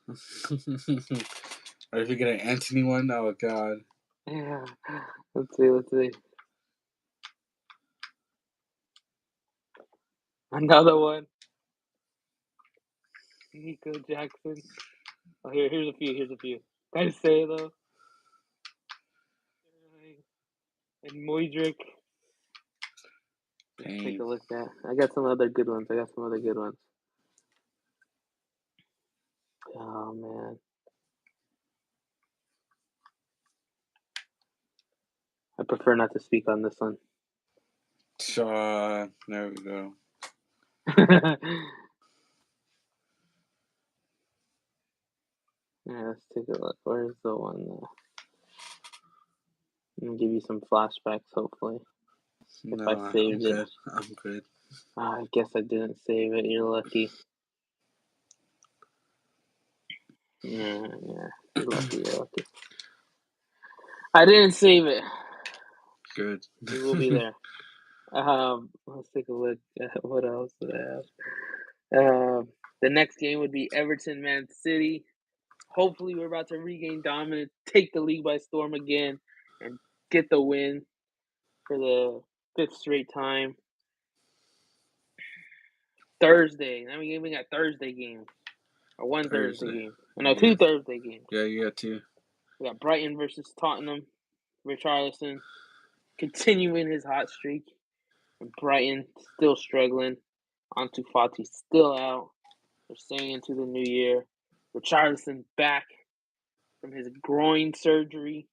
Or if you get an Anthony one, oh God. Yeah. Let's see. Another one. Nico Jackson. Oh, here's a few. Can I say though? And Moidrick. Let's take a look at. I got some other good ones. Oh man. I prefer not to speak on this one. There we go. Yeah, let's take a look. Where's the one? I'm gonna give you some flashbacks, hopefully. If No, I I'm saved it. good. I'm good. I guess I didn't save it. You're lucky. Yeah, you're lucky. I didn't save it. Good. It will be there. Let's take a look at what else did I have. The next game would be Everton Man City. Hopefully, we're about to regain dominance, take the league by storm again, and get the win for the fifth straight time. Thursday. Now we got Thursday games. Or one Thursday Thursday. game. No, two Thursday games. Yeah, you got 2. We got Brighton versus Tottenham. Richarlison. continuing his hot streak. Brighton still struggling. Ansu Fati still out. They're staying into the new year. Richarlison back from his groin surgery.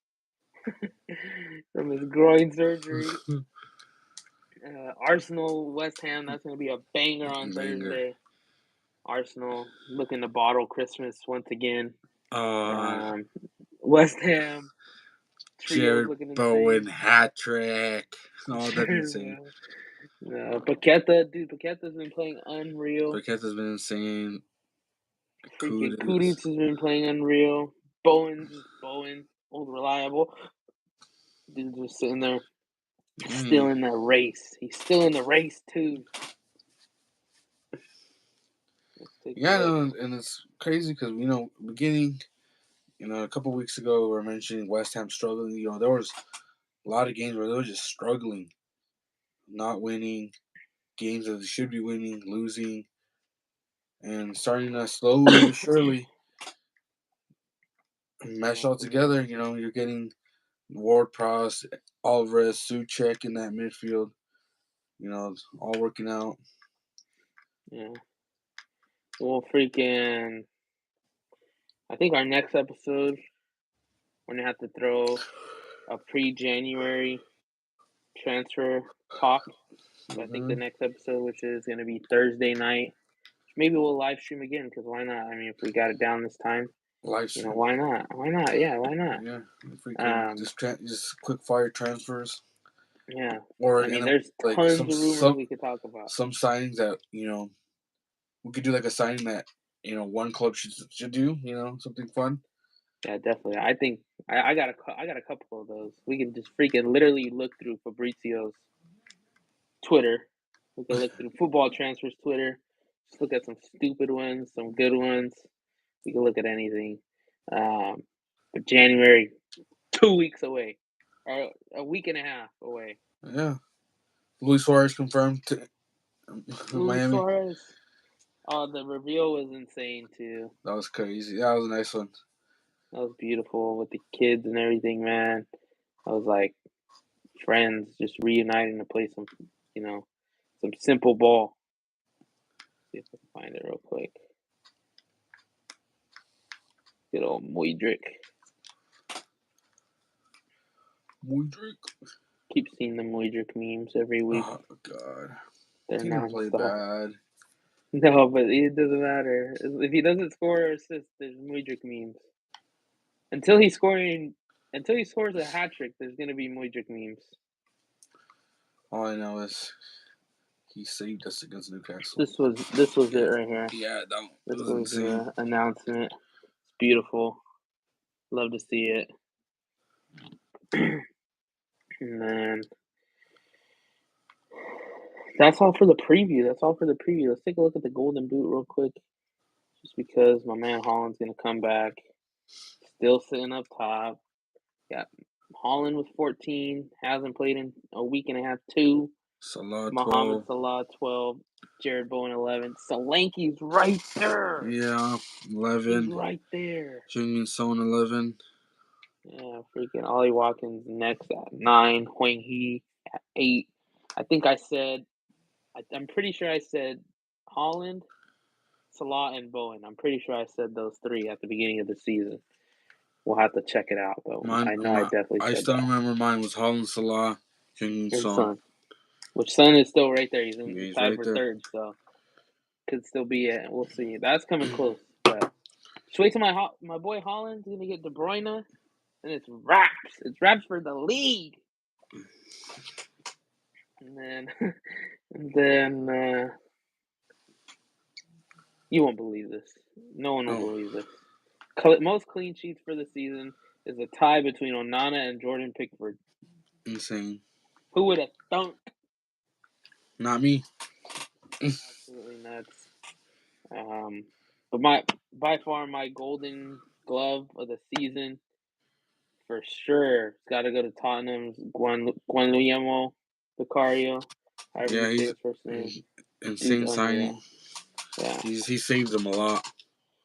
Arsenal, West Ham, that's going to be a banger on Banger. Thursday. Arsenal looking to bottle Christmas once again. West Ham, trio's Jared looking Bowen insane. hat trick. Oh, that'd be insane. Paqueta's been playing unreal. Paqueta's been insane. Freaking Kudus. Kudus has been playing unreal. Bowen's just Bowen, old reliable. Dude's just sitting there, still in that race. He's still in the race too. Let's take a Yeah, look. and it's crazy because beginning, a couple weeks ago, we were mentioning West Ham struggling. There was a lot of games where they were just struggling, not winning, games that they should be winning, losing, and starting to slowly but surely mesh all together. You're getting Ward Prowse, Alvarez, Suchek in that midfield. All working out. Yeah. Well, freaking. I think our next episode, we're going to have to throw a pre-January transfer talk. So I think the next episode, which is going to be Thursday night, maybe we'll live stream again because why not? I mean, if we got it down this time, Live stream. why not? Why not? Yeah, why not? Yeah, freaking just quick fire transfers. Yeah, Or I mean, there's like tons of rumors we could talk about. some signings that we could do like a signing that one club should do. Something fun. Yeah, definitely. I think I got a couple of those. We can just freaking literally look through Fabrizio's Twitter. We can look through football transfers Twitter. Just look at some stupid ones, some good ones. We can look at anything. But January, 2 weeks away, or a week and a half away. Yeah, Luis Suarez confirmed to Luis Miami. Suarez. Oh, the reveal was insane too. That was crazy. That was a nice one. That was beautiful with the kids and everything, man. I was like friends just reuniting to play some, some simple ball. See if I can find it real quick. Good old Moidrick. Keep seeing the Moidrick memes every week. Oh God, They're he didn't play nonstop. bad. No, but it doesn't matter. If he doesn't score or assist, there's Moidrick memes. Until he's scores a hat trick, there's gonna be Moidrick memes. All I know is he saved us against Newcastle. This was it right here. Yeah, This was was insane. the announcement. It's beautiful. Love to see it. And then that's all for the preview. Let's take a look at the Golden Boot real quick. Just because my man Holland's gonna come back. Still sitting up top. Got Holland with 14. Hasn't played in a week and a half, 2. Salah Mohamed 12. Salah 12. Jared Bowen 11. Solanke's right there. Yeah, 11. He's right there. Jungmin Son 11. Yeah, freaking Ollie Watkins next at 9. Huang He at 8. I think I'm pretty sure I said Holland, Salah, and Bowen. I'm pretty sure I said those 3 at the beginning of the season. We'll have to check it out, but I know I definitely said I still that. remember mine was Holland, Salah, Jungmin And Son. Which Son is still right there. He's tied right for there. 3rd, so could still be it. We'll see. That's coming close. But just wait till my boy Holland's gonna get De Bruyne, and it's wraps. It's wraps for the league. And then you won't believe this. No one will believe this. Most clean sheets for the season is a tie between Onana and Jordan Pickford. Insane. Who would have thunk? Not me. Absolutely nuts. But by far my golden glove of the season, for sure, it's got to go to Tottenham's Guillermo Vicario. However you say his first name. Insane signing. Yeah, he saved them a lot.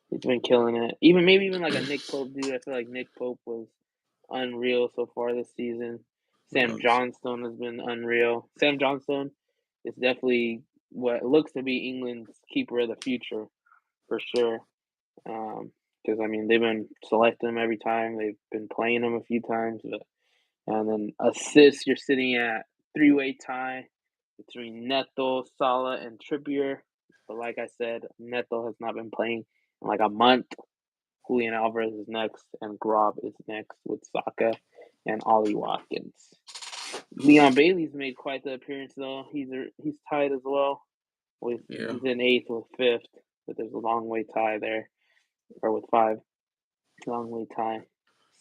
he's been killing it. Maybe even like a Nick Pope dude. I feel like Nick Pope was unreal so far this season. Sam Johnstone has been unreal. Sam Johnstone is definitely what looks to be England's keeper of the future for sure. Because I mean they've been selecting him every time. They've been playing him a few times, and then assists you're sitting at three-way tie between Neto, Salah, and Trippier. But like I said, Neto has not been playing in like a month. Julian Alvarez is next, and Grob is next with Saka and Ollie Watkins. Leon Bailey's made quite the appearance though. He's tied as well. He's in 8th with 5th, but there's a long way tie there, or with 5, long way tie.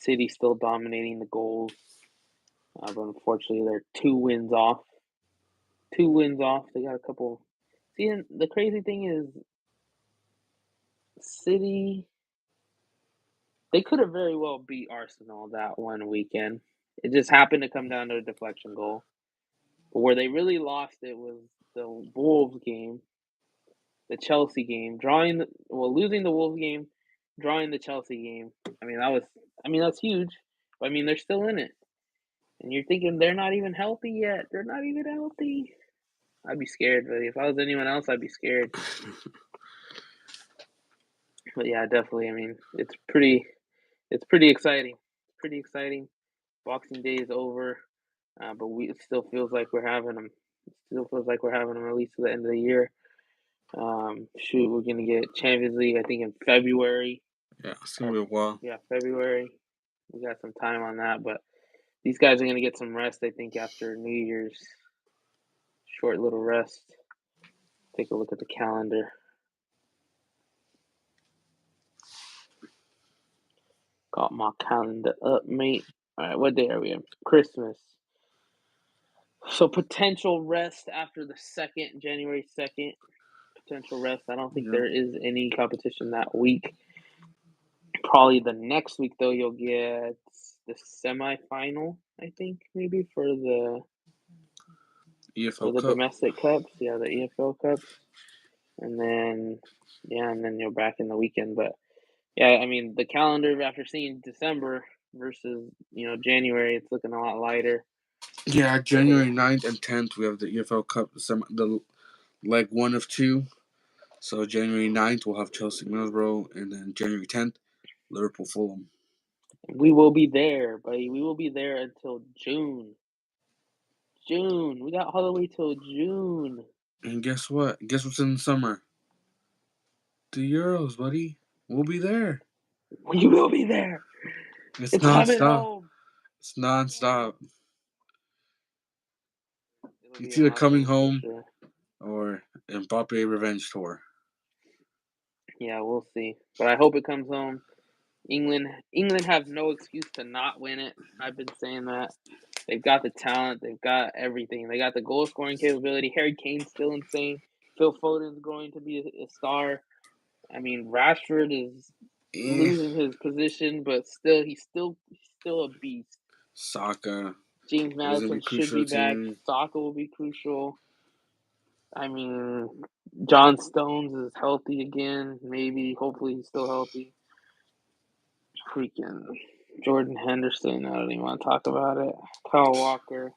City still dominating the goals, but unfortunately they're 2 wins off. 2 wins off. They got a couple. See, and the crazy thing is, City. They could have very well beat Arsenal that one weekend. It just happened to come down to a deflection goal. But where they really lost it was the Wolves game, the Chelsea game, losing the Wolves game, drawing the Chelsea game. That's huge. But I mean, they're still in it. And you're thinking they're not even healthy yet. They're not even healthy. I'd be scared, but if I was anyone else, I'd be scared. But yeah, definitely. I mean, it's pretty exciting. It's pretty exciting. Boxing Day is over, but it still feels like we're having them. It still feels like we're having them at least to the end of the year. We're gonna get Champions League, I think, in February. Yeah, it's gonna be a while. Yeah, February. We got some time on that, but these guys are gonna get some rest, I think, after New Year's. Short little rest. Take a look at the calendar. Got my calendar up, mate. All right, what day are we in? Christmas. So potential rest after the January 2nd. Potential rest. I don't think there is any competition that week. Probably the next week, though, you'll get the semifinal, I think, maybe for the EFL Cup. domestic cups. Yeah, the EFL cups. And then you're back in the weekend. But yeah, I mean, the calendar after seeing December versus, January, it's looking a lot lighter. Yeah, January 9th and 10th, we have the EFL Cup, the leg 1 of 2. So January 9th, we'll have Chelsea Middlesbrough, and then January 10th, Liverpool Fulham. We will be there, buddy. We will be there until June. We got all the way till June. And guess what? Guess what's in the summer? The Euros, buddy. We'll be there. We will be there. It's coming nonstop. home. It's nonstop. It's It'll either be coming awesome home for sure. or Mbappe revenge tour. Yeah, we'll see. But I hope it comes home. England have no excuse to not win it. I've been saying that. They've got the talent. They've got everything. They got the goal scoring capability. Harry Kane's still insane. Phil Foden's going to be a star. I mean, Rashford is losing his position, but he's still a beast. Saka. James Madison should be back. Too. Saka will be crucial. I mean, John Stones is healthy again. Maybe, hopefully, he's still healthy. Freaking Jordan Henderson. I don't even want to talk about it. Kyle Walker.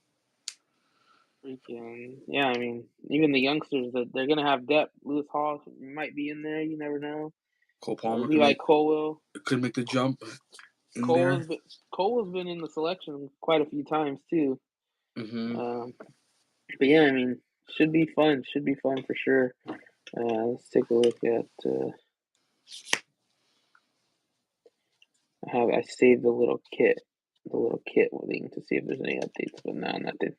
Freaking yeah. I mean, even the youngsters that they're gonna have depth. Lewis Hall might be in there. You never know. Cole Palmer Levi Colwill could make the jump. Colwill's been in the selection quite a few times too. Mm-hmm. But yeah, I mean, should be fun. Should be fun for sure. Let's take a look at. I saved the little kit link to see if there's any updates, but no, nothing.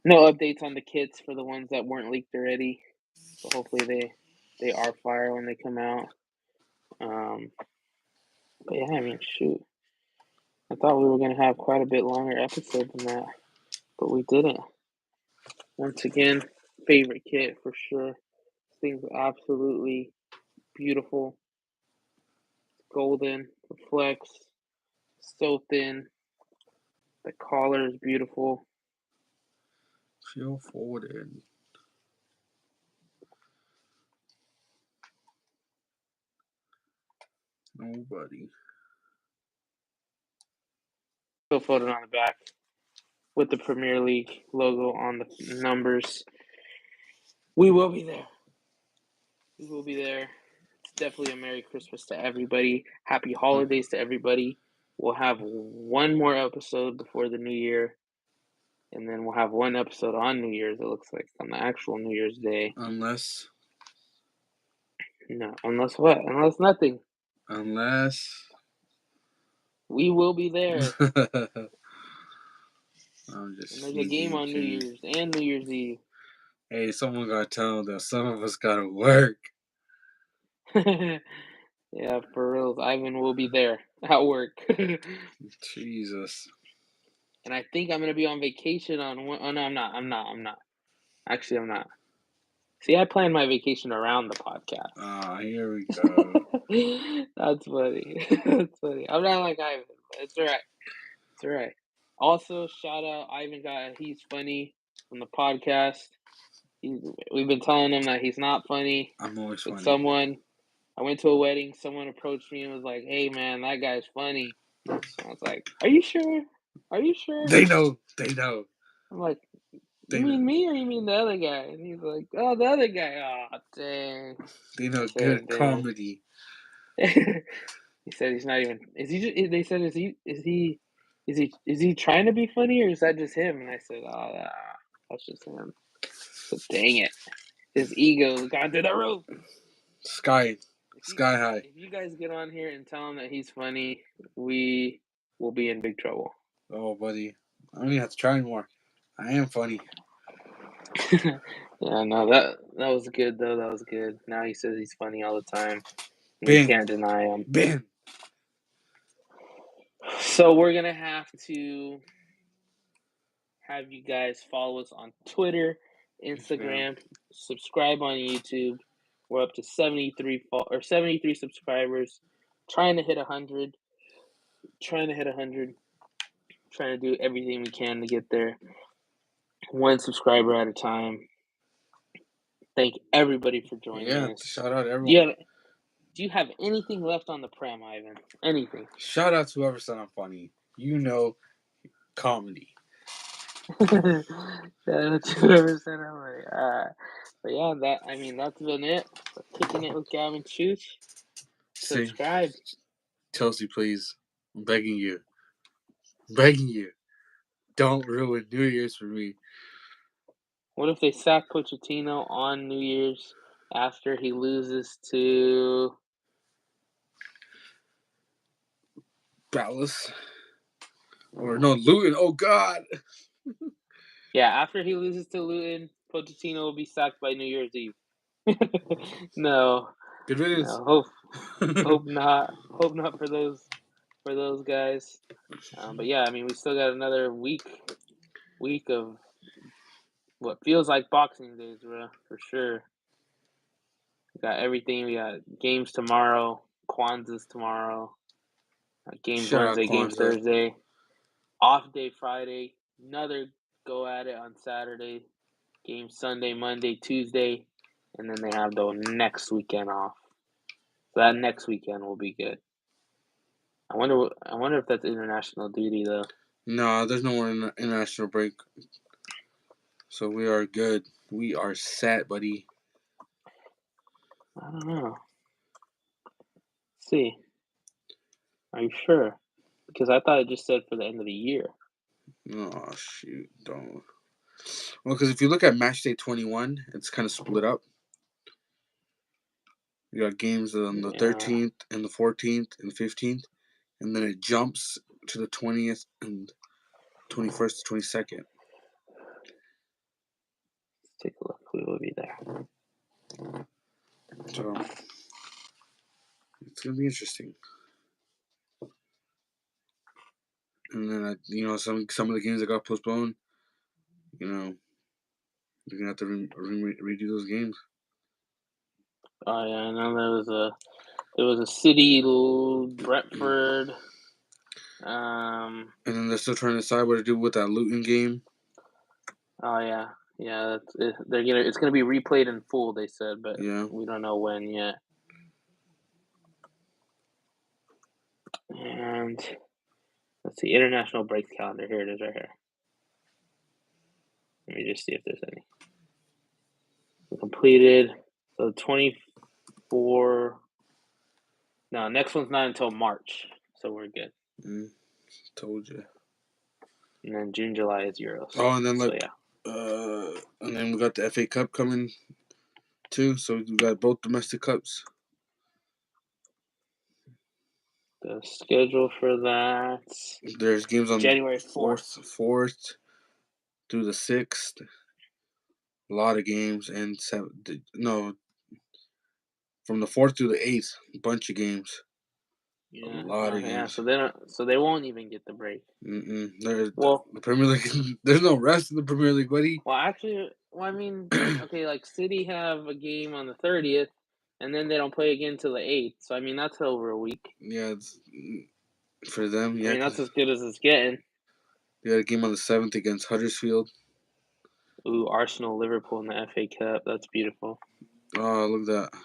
No updates on the kits for the ones that weren't leaked already. So hopefully they are fire when they come out. But yeah, I mean, shoot. I thought we were gonna have quite a bit longer episode than that, but we didn't. Once again, favorite kit for sure. This thing's absolutely beautiful. Golden, reflects, so thin. The collar is beautiful. Feel forwarded. Nobody. Phil Foden on the back. with the Premier League logo on the numbers. We will be there. We will be there. It's definitely a Merry Christmas to everybody. Happy holidays to everybody. We'll have one more episode before the new year. And then we'll have one episode on New Year's, it looks like, on the actual New Year's Day. Unless what? Unless nothing. We will be there. I'm just And there's a game on New Year's and New Year's Eve. Hey, someone gotta tell them that some of us gotta work. Yeah, for real. Ivan will be there at work. Jesus. And I think I'm gonna be on vacation on one. Oh no, I'm not. Actually, I'm not. See, I planned my vacation around the podcast. Ah, here we go. That's funny. That's funny. I'm not like Ivan, but it's alright. It's alright. Also, shout out Ivan guy. He's funny from the podcast. We've been telling him that he's not funny. I'm always With funny. someone, I went to a wedding. Someone approached me and was like, "Hey, man, that guy's funny." I was like, "Are you sure? Are you sure?" They know. I'm like, "You mean me or you mean the other guy?" And he's like, "Oh, the other guy." Oh, dang. They know good comedy. He said he's not even. Is he? They said, is he trying to be funny or is that just him? And I said, "Oh, that's just him." So dang it, his ego's gone through the roof. Sky high. If you guys get on here and tell him that he's funny, we will be in big trouble. Oh, buddy, I don't even have to try anymore. I am funny. Yeah, no, that was good though. That was good. Now he says he's funny all the time. Ben. We can't deny him. Ben. So we're gonna have to have you guys follow us on Twitter, Instagram, subscribe on YouTube. We're up to 73 subscribers. Trying to hit 100. Trying to do everything we can to get there. One subscriber at a time. Thank everybody for joining us. Shout out everyone. Do you have anything left on the prem, Ivan? Anything? Shout out to whoever said I'm funny. You know, comedy. Shout out to whoever said I'm funny. But yeah, that's been it. Kicking it with Gavin Chuch. Subscribe. Chelsea, please. I'm begging you. Begging you. Don't ruin New Year's for me. What if they sack Pochettino on New Year's after he loses to Dallas? Or no, Luton. Oh, God. Yeah, after he loses to Luton, Pochettino will be sacked by New Year's Eve. No. Good riddance. No, hope not. Hope not for those guys. But yeah, we still got another week of what feels like Boxing Days, bro, for sure. We got everything. We got games tomorrow, Kwanzaa's tomorrow, games Wednesday, games Thursday, off day Friday, another go at it on Saturday, games Sunday, Monday, Tuesday, and then they have the next weekend off. So that next weekend will be good. I wonder if that's international duty though. No, there's no more international break. So we are good. We are set, buddy. I don't know. Let's see. Are you sure? Because I thought it just said for the end of the year. Oh, shoot. Don't. Well, because if you look at match day 21, it's kind of split up. You got games on the 13th and the 14th and the 15th, and then it jumps to the 20th and 21st to 22nd. Let's take a look. We will be there. So it's gonna be interesting. And then some of the games that got postponed, you're gonna have to redo those games. Oh yeah, I know there was a City Brentford. And then they're still trying to decide what to do with that Luton game. Oh yeah, it's gonna be replayed in full. They said, but Yeah. we don't know when yet. And let's see, international breaks calendar. Here it is, right here. Let me just see if there's any. Completed. So 24. No, next one's not until March, so we're good. Told you. And then June, July is Euros. Oh, and then so yeah. And then we got the FA Cup coming too. So we got both domestic cups. The schedule for that. There's games on January 4th. 4th through the 6th. A lot of games and from the 4th through the 8th, a bunch of games. Yeah, a lot of yeah. games. So they won't even get the break. Well, the Premier League. There's no rest in the Premier League, buddy. Well, actually, I mean, okay, like City have a game on the 30th, and then they don't play again till the 8th. So I mean, that's over a week. Yeah, for them. Yeah, I mean, that's as good as it's getting. They got a game on the 7th against Huddersfield. Ooh, Arsenal, Liverpool in the FA Cup. That's beautiful. Oh, look at that.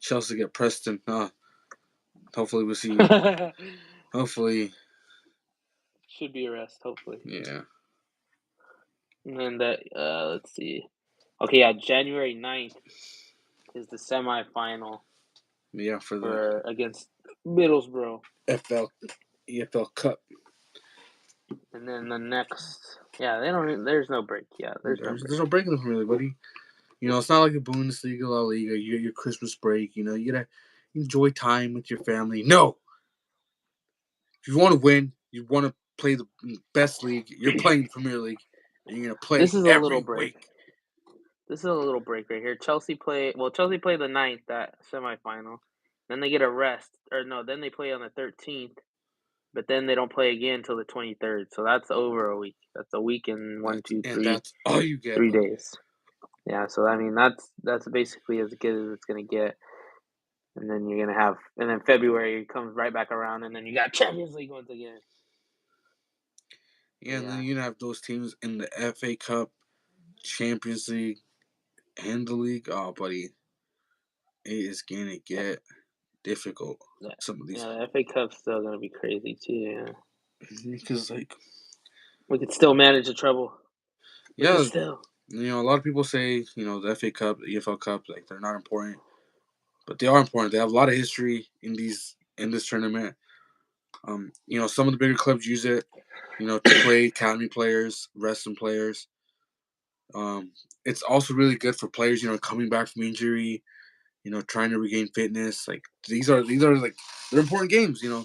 Chelsea get Preston. Hopefully we'll see. Hopefully. Should be a rest, hopefully. Yeah. And then let's see. Okay, yeah, January 9th is the semifinal. Yeah, for against Middlesbrough. EFL Cup. And then the next, there's no break. Yeah, there's no break in the Premier League, buddy. It's not like the Bundesliga, La Liga. You get your Christmas break. You gotta enjoy time with your family. No, if you want to win, you want to play the best league. You're playing the Premier League, and you're gonna play this is a every little break. week. This is a little break right here. Chelsea play the 9th, that semifinal. Then they get a rest, or no, then they play on the 13th. But then they don't play again until the 23rd. So that's over a week. That's a week and that's all you get. 3 days. Yeah, so I mean that's basically as good as it's gonna get. And then you're gonna have, and then February comes right back around, and then you got Champions League once again. Yeah, and then you're gonna have those teams in the FA Cup, Champions League, and the league. Oh, buddy, it is gonna get difficult. Some of these. Yeah, the FA Cup's still gonna be crazy too. Yeah, because we could still manage the trouble. Still. A lot of people say the FA Cup, the EFL Cup, like they're not important, but they are important. They have a lot of history in this tournament. Some of the bigger clubs use it, to play academy players, wrestling players. It's also really good for players, coming back from injury, trying to regain fitness. Like these are like they're important games. They're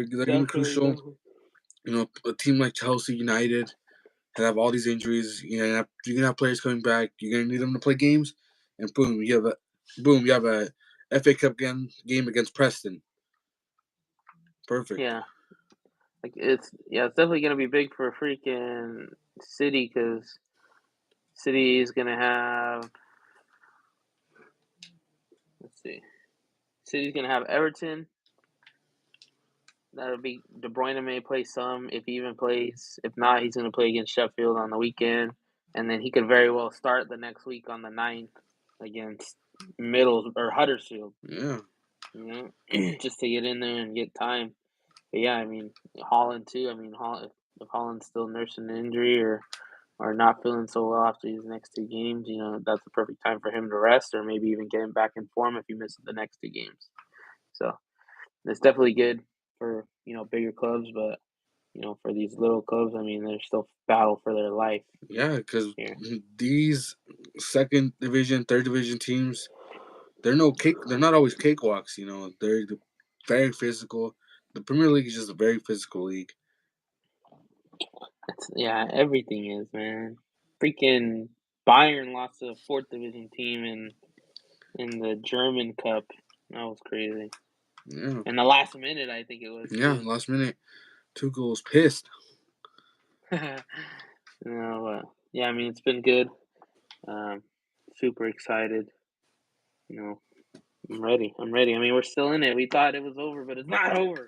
gonna be crucial. Definitely. A team like Chelsea United have all these injuries. You're gonna have players coming back. You're gonna need them to play games, and boom, you have a FA Cup game against Preston. Perfect. Yeah, it's definitely gonna be big for freaking City, because City is gonna have. Let's see. City's gonna have Everton. That'll be De Bruyne may play some, if he even plays. If not, he's gonna play against Sheffield on the weekend, and then he could very well start the next week on the 9th against Huddersfield. Yeah. Just to get in there and get time. But yeah, I mean Holland too. I mean if Holland's still nursing an injury or not feeling so well after these next 2 games, that's the perfect time for him to rest, or maybe even get him back in form if he misses the next 2 games. So it's definitely good for bigger clubs, but for these little clubs, I mean, they're still battle for their life. Yeah, because these second division, third division teams, they're not always cakewalks. They're very physical. The Premier League is just a very physical league. Everything is, man. Freaking Bayern lost to a 4th division team in the German Cup. That was crazy. Yeah. In the last minute, I think it was. Yeah, last minute, Tuchel was pissed. Yeah, I mean, it's been good. Super excited. I'm ready. I mean, we're still in it. We thought it was over, but it's not over.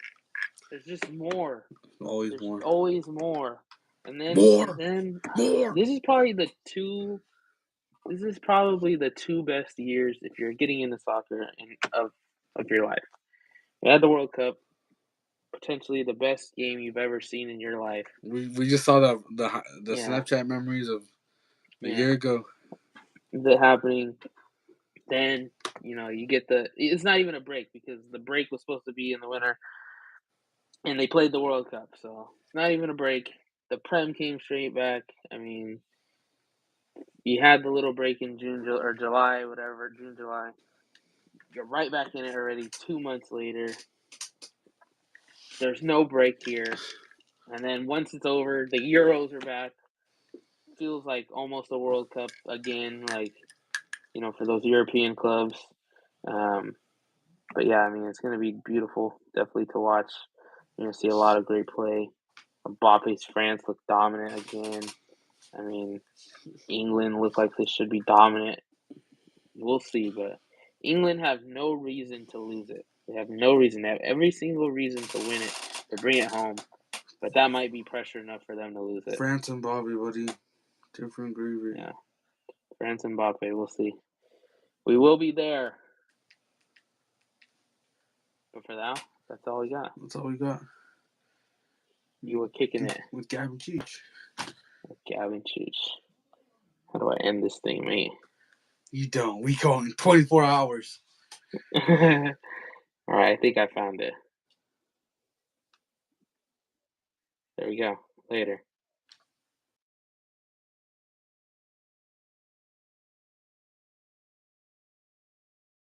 There's just more. Always There's more. always more. And then More. This is probably the two best years if you're getting into soccer of your life. We had the World Cup. potentially the best game you've ever seen in your life. We just saw the Yeah, Snapchat memories of a yeah, year ago. that happening. Then you get the. It's not even a break because the break was supposed to be in the winter, and they played the World Cup, so it's not even a break. The Prem came straight back. I mean, you had the little break in June or July, whatever, June, July. You're right back in it already 2 months later. There's no break here. And then once it's over, the Euros are back. Feels like almost a World Cup again, like, for those European clubs. Um, but yeah, I mean, it's going to be beautiful, definitely to watch. You're going to see a lot of great play. Mbappe's France look dominant again. I mean, England look like they should be dominant. We'll see, but England have no reason to lose it. They have no reason. They have every single reason to win it, to bring it home. But that might be pressure enough for them to lose it. France and Bobby, buddy, different gravy. Yeah, France and Mbappe. We'll see. We will be there. But for now, that's all we got. That's all we got. You were kicking it With Gavin Cheech. with Gavin Chuch. How do I end this thing, mate? You don't. We call in 24 hours. All right, I think I found it. There we go. Later.